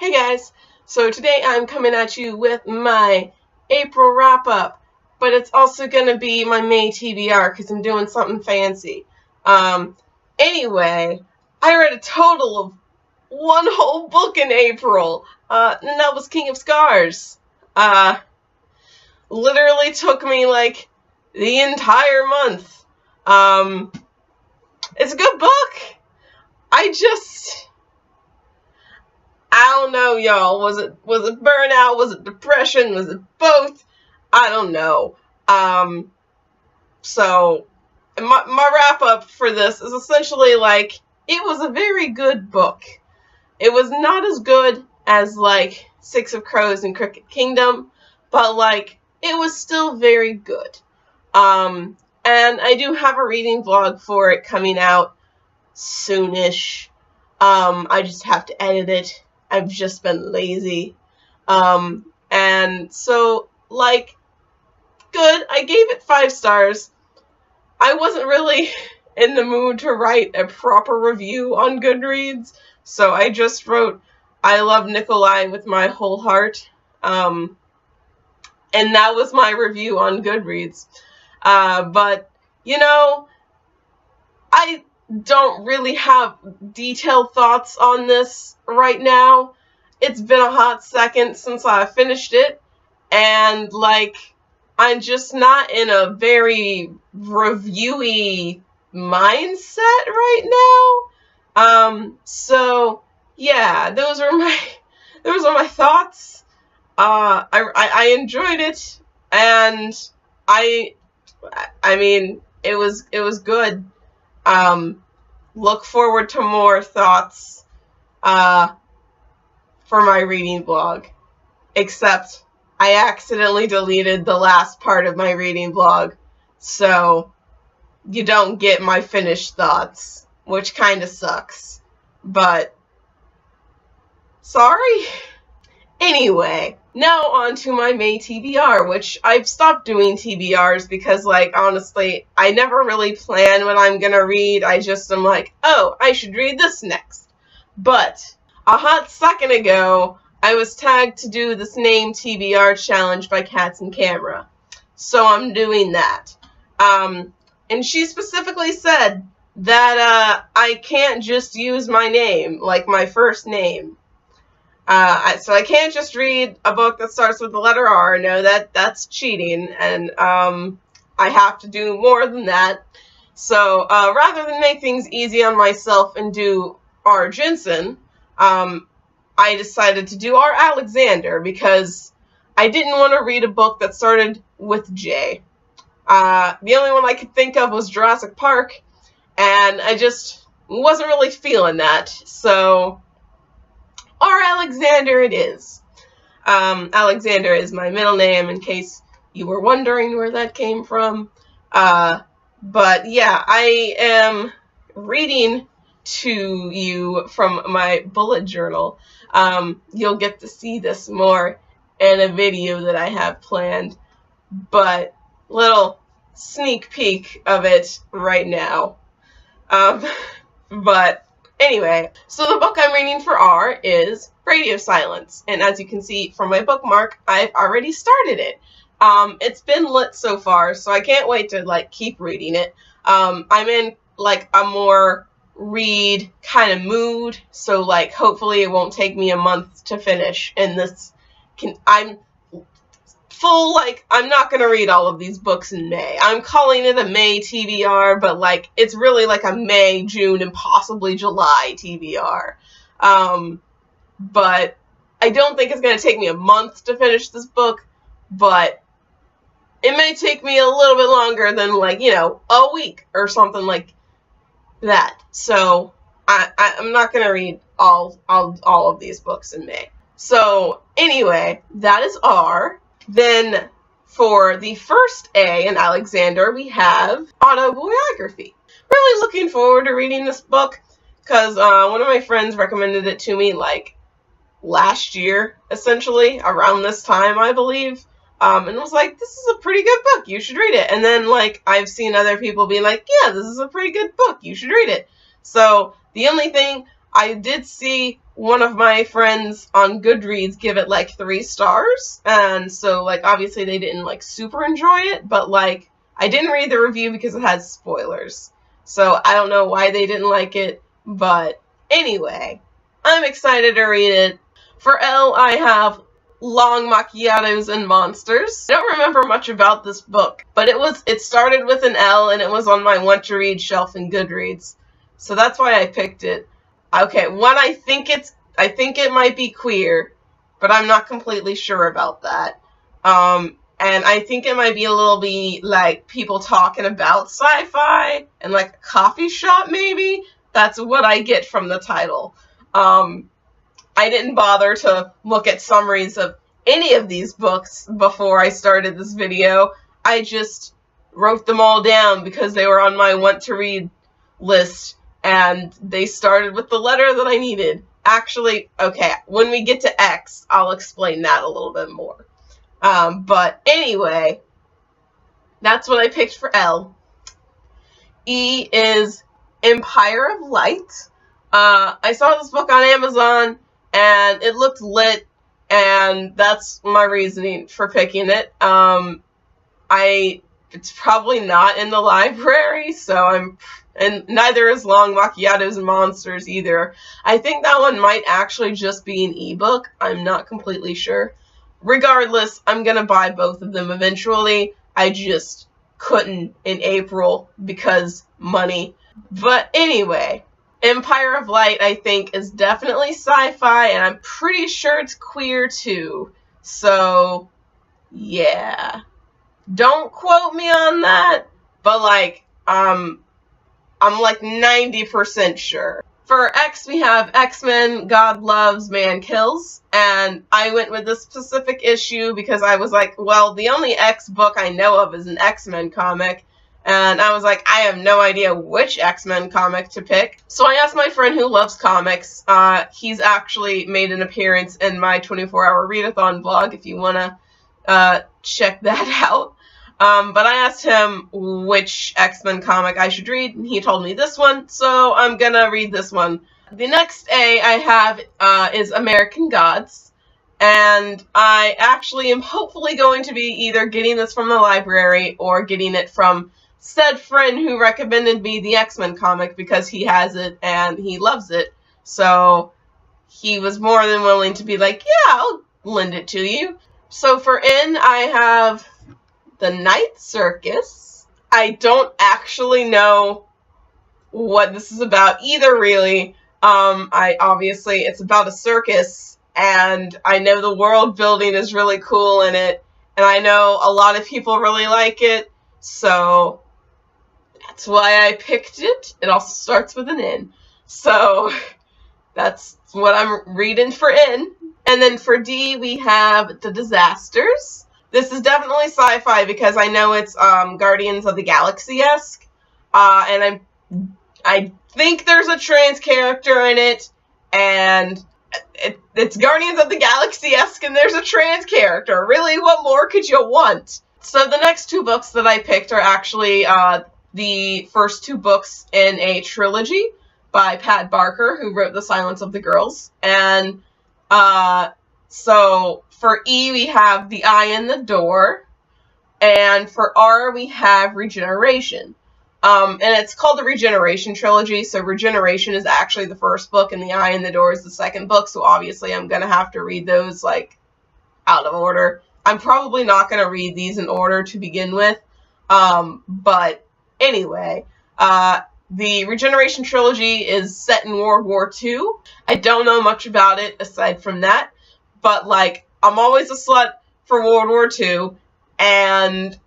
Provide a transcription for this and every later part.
Hey guys, so today I'm coming at you with my April wrap-up, but it's also going to be my May TBR because I'm doing something fancy. Anyway, I read a total of one whole book in April, and that was King of Scars. Literally took me like the entire month. It's a good book. I don't know, y'all. Was it burnout? Was it depression? Was it both? I don't know. So my wrap up for this is essentially like it was a very good book. It was not as good as like Six of Crows and Cricket Kingdom, but like it was still very good. And I do have a reading vlog for it coming out soonish. I just have to edit it. I've just been lazy. And so, like, good. I gave it 5 stars. I wasn't really in the mood to write a proper review on Goodreads, so I just wrote, I love Nikolai with my whole heart. And that was my review on Goodreads. But, you know, I don't really have detailed thoughts on this right now. It's been a hot second since I finished it, and like I'm just not in a very reviewy mindset right now. So yeah, those are my thoughts. I enjoyed it, and I mean it was good. Look forward to more thoughts for my reading vlog. Except I accidentally deleted the last part of my reading vlog, so you don't get my finished thoughts, which kind of sucks. But sorry. Anyway, now on to my May TBR, which I've stopped doing TBRs because, like, honestly, I never really plan what I'm gonna read. I just am like, oh, I should read this next. But a hot second ago, I was tagged to do this Name TBR challenge by Cats and Camera. So I'm doing that. And she specifically said that I can't just use my name, like my first name. So I can't just read a book that starts with the letter R. No, that's cheating, and I have to do more than that. So rather than make things easy on myself and do R. Jensen, I decided to do R. Alexander because I didn't want to read a book that started with J. The only one I could think of was Jurassic Park, and I just wasn't really feeling that. So R. Alexander it is. Alexander is my middle name, in case you were wondering where that came from. But yeah, I am reading to you from my bullet journal. You'll get to see this more in a video that I have planned, but little sneak peek of it right now. But anyway, so the book I'm reading for R is Radio Silence, and as you can see from my bookmark, I've already started it. It's been lit so far, so I can't wait to like keep reading it. I'm in like a more read kind of mood, so like hopefully it won't take me a month to finish, and I'm full, like, I'm not gonna read all of these books in May. I'm calling it a May TBR, but like it's really like a May, June, and possibly July TBR. But I don't think it's gonna take me a month to finish this book, but it may take me a little bit longer than, like, you know, a week or something like that. So I'm not gonna read all of these books in May. So anyway, that is R. Then for the first A in Alexander, we have autobiography. Really looking forward to reading this book because one of my friends recommended it to me like last year, essentially around this time, I believe. And was like, this is a pretty good book, you should read it. And then like I've seen other people be like, yeah, this is a pretty good book, you should read it. So the only thing I did see one of my friends on Goodreads give it like 3 stars, and so like obviously they didn't like super enjoy it, but like I didn't read the review because it has spoilers. So I don't know why they didn't like it, but anyway, I'm excited to read it. For L, I have Long Macchiatos and Monsters. I don't remember much about this book, but it started with an L and it was on my want to read shelf in Goodreads. So that's why I picked it. Okay, one, I think it might be queer, but I'm not completely sure about that. And I think it might be a little bit like people talking about sci-fi and like a coffee shop maybe. That's what I get from the title. I didn't bother to look at summaries of any of these books before I started this video. I just wrote them all down because they were on my want to read list, and they started with the letter that I needed. Actually, okay, when we get to X, I'll explain that a little bit more. But anyway, that's what I picked for L. E is Empire of Light. I saw this book on Amazon, and it looked lit, and that's my reasoning for picking it. It's probably not in the library, and neither is Long Macchiatos and Monsters either. I think that one might actually just be an ebook. I'm not completely sure. Regardless, I'm gonna buy both of them eventually. I just couldn't in April because money. But anyway, Empire of Light, I think, is definitely sci-fi, and I'm pretty sure it's queer too. So, yeah. Don't quote me on that, but like, I'm like 90% sure. For X, we have X-Men, God Loves, Man Kills, and I went with this specific issue because I was like, well, the only X book I know of is an X-Men comic, and I was like, I have no idea which X-Men comic to pick. So I asked my friend who loves comics. He's actually made an appearance in my 24-hour readathon blog if you want to check that out. But I asked him which X-Men comic I should read, and he told me this one, so I'm gonna read this one. The next A I have is American Gods, and I actually am hopefully going to be either getting this from the library or getting it from said friend who recommended me the X-Men comic because he has it and he loves it. So he was more than willing to be like, yeah, I'll lend it to you. So for N, I have The Night Circus. I don't actually know what this is about either, really. Obviously, it's about a circus, and I know the world building is really cool in it, and I know a lot of people really like it, so that's why I picked it. It also starts with an N. So that's what I'm reading for N. And then for D, we have The Disasters. This is definitely sci-fi because I know it's Guardians of the Galaxy-esque, and I think there's a trans character in it, and it's Guardians of the Galaxy-esque, and there's a trans character. Really, what more could you want? So the next 2 books that I picked are actually the first 2 books in a trilogy by Pat Barker, who wrote The Silence of the Girls, and so for E, we have The Eye in the Door, and for R, we have Regeneration. And it's called the Regeneration Trilogy, so Regeneration is actually the first book, and The Eye in the Door is the second book, so obviously I'm going to have to read those, like, out of order. I'm probably not going to read these in order to begin with, but anyway, the Regeneration Trilogy is set in World War II. I don't know much about it aside from that, but, like, I'm always a slut for World War II, and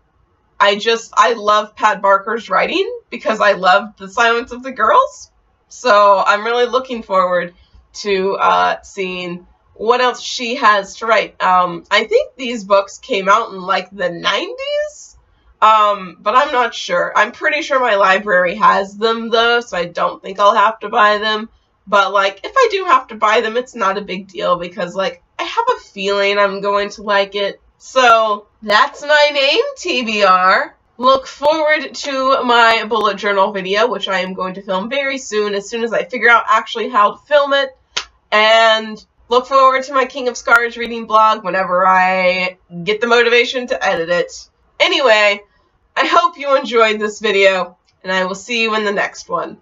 I love Pat Barker's writing because I love The Silence of the Girls, so I'm really looking forward to seeing what else she has to write. I think these books came out in, like, the 90s, but I'm not sure. I'm pretty sure my library has them, though, so I don't think I'll have to buy them. But, like, if I do have to buy them, it's not a big deal because, like, I have a feeling I'm going to like it. So, that's my name, TBR. Look forward to my bullet journal video, which I am going to film very soon as I figure out actually how to film it. And look forward to my King of Scars reading blog whenever I get the motivation to edit it. Anyway, I hope you enjoyed this video, and I will see you in the next one.